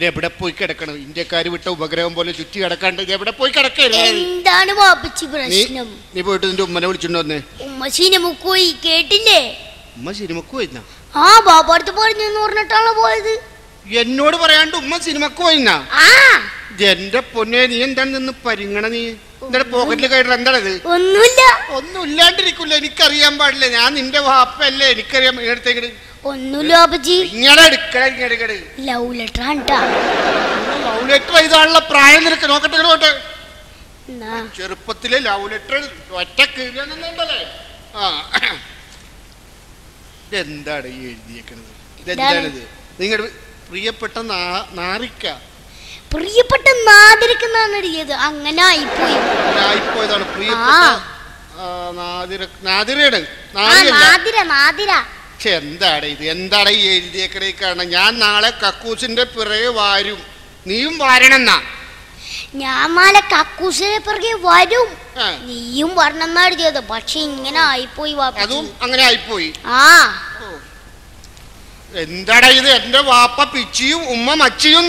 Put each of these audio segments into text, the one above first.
എവിടെ പോയി കിടക്കണം? ഇന്ത്യക്കാര് വിട്ട ഉപഗ്രഹം പോലെ ചുറ്റി കിടക്കാണ്ട് ഇത് എവിടെ പോയി കിടക്കരുത്? എന്താണ് വാപ്പച്ചി പ്രശ്നം? നീ പോയിട്ട് നിന്റെ ഉമ്മനെ വിളിച്ചിട്ടുണ്ടോന്ന്? ഉമ്മ സിനിമക്ക് പോയി, കേട്ടില്ലേ? ഉമ്മ സിനിമക്ക് പോയിരുന്ന? ആ ബാബാടുത്ത് പറഞ്ഞെന്ന് പറഞ്ഞിട്ടാണോ പോയത്? എന്നോട് പറയാണ്ട് ഉമ്മ സിനിമക്ക് പോയിന്നാ? എന്റെ പൊന്നെ, നീ എന്താണ് നിന്ന് പരിങ്ങണ? നീ എന്താ പോക്കറ്റിൽ കയറി? എന്താണത്? ഒന്നുമില്ല. ഒന്നും ഇല്ലാണ്ടിരിക്കില്ല. എനിക്കറിയാൻ പാടില്ല. ഞാൻ നിന്റെ വാപ്പല്ലേ, എനിക്കറിയാം. ഇങ്ങനത്തേക്ക് ഒന്നുമില്ല ബാപ്പച്ചി. ഇങ്ങനെ എടുക്കട ലവ് ലെറ്റർ ലവ് ലെറ്റർ എഴുതാനുള്ള പ്രായം നിനക്ക് നോക്കട്ടെ. ഇങ്ങോട്ട് ചെറുപ്പത്തിലെ ലവ് ലെറ്റർ ഒറ്റ കീറിയാന്നല്ലേ? ഇതെന്താണ് ഈ എഴുതിയേക്കണത്? ഇതെന്താണിത്? നിങ്ങളുടെ പ്രിയപ്പെട്ട നാരിക്ക, പ്രിയപ്പെട്ട നാദിരക്കെന്നാണ് എഴുതിയത്. അങ്ങനെ ആയിപ്പോയതാണ്. പ്രിയപ്പെട്ട നാദിരയാണ്. നാദിര. പക്ഷെ എന്താണ് ഇത്? എന്താണ് ഈ എഴുതിയേക്കണേ? കാരണം ഞാൻ നാളെ കക്കൂസിന്റെ പിറകെ വാരും, നീയും വാരണെന്നാ. ഞാൻ നാളെ കക്കൂസിന്റെ പിറകെ വരും, നീയും വരണമെന്നാ എഴുതിയത്. പക്ഷെ ഇങ്ങനെ ആയിപ്പോയി. അതും അങ്ങനെ ആയിപ്പോയി. എന്താടാ ഇത്? എന്റെ വാപ്പ പിച്ചിയും ഉമ്മ മച്ചിയും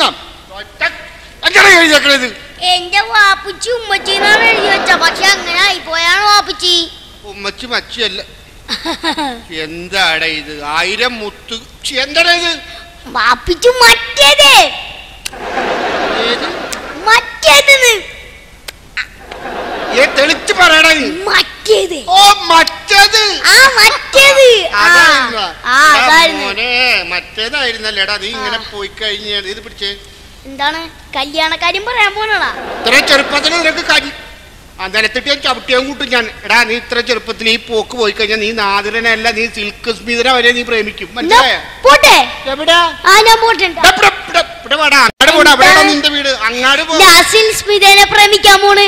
എഴുതിയേക്കണത്. എന്റെ വാപ്പച്ചി ഉമ്മച്ചിന്നാണ് എഴുതി വെച്ച. പക്ഷെ അങ്ങനെ ആയിപ്പോയാണ് വാപ്പച്ചി. ഉമ്മച്ചി മച്ചിയല്ല. എന്താടാ ഇത്? 1000 മുത്ത്. എന്താടാ ഇത്? വാപ്പിച്ചു മറ്റേത്. തെളിച്ച് പറയണ. മറ്റേത്. ഓ മറ്റേത്. മറ്റേതായിരുന്നല്ലേടാ. നീ ഇങ്ങനെ പോയി കഴിഞ്ഞ ഇത് പിടിച്ചേ. എന്താണ്? കല്യാണക്കാര്യം പറയാൻ പോണടാ. ഇത്ര ചെറുപ്പത്തിൽ നിനക്ക് നിലത്തിട്ട് ഞാൻ ചവിട്ടിയാൻ കൂട്ടും ഞാൻ. എടാ, നീ ഇത്ര ചെറുപ്പത്തിൽ ഈ പോക്ക് പോയി കഴിഞ്ഞാൽ നീ നാദിരനല്ല, നീ സിൽക്ക് സ്മിതനെ വരെ നീ പ്രേമിക്കും. മനസ്സിലായോ? നിന്റെ വീട് അങ്ങാട് പ്രേമിക്കാൻ പോണ്.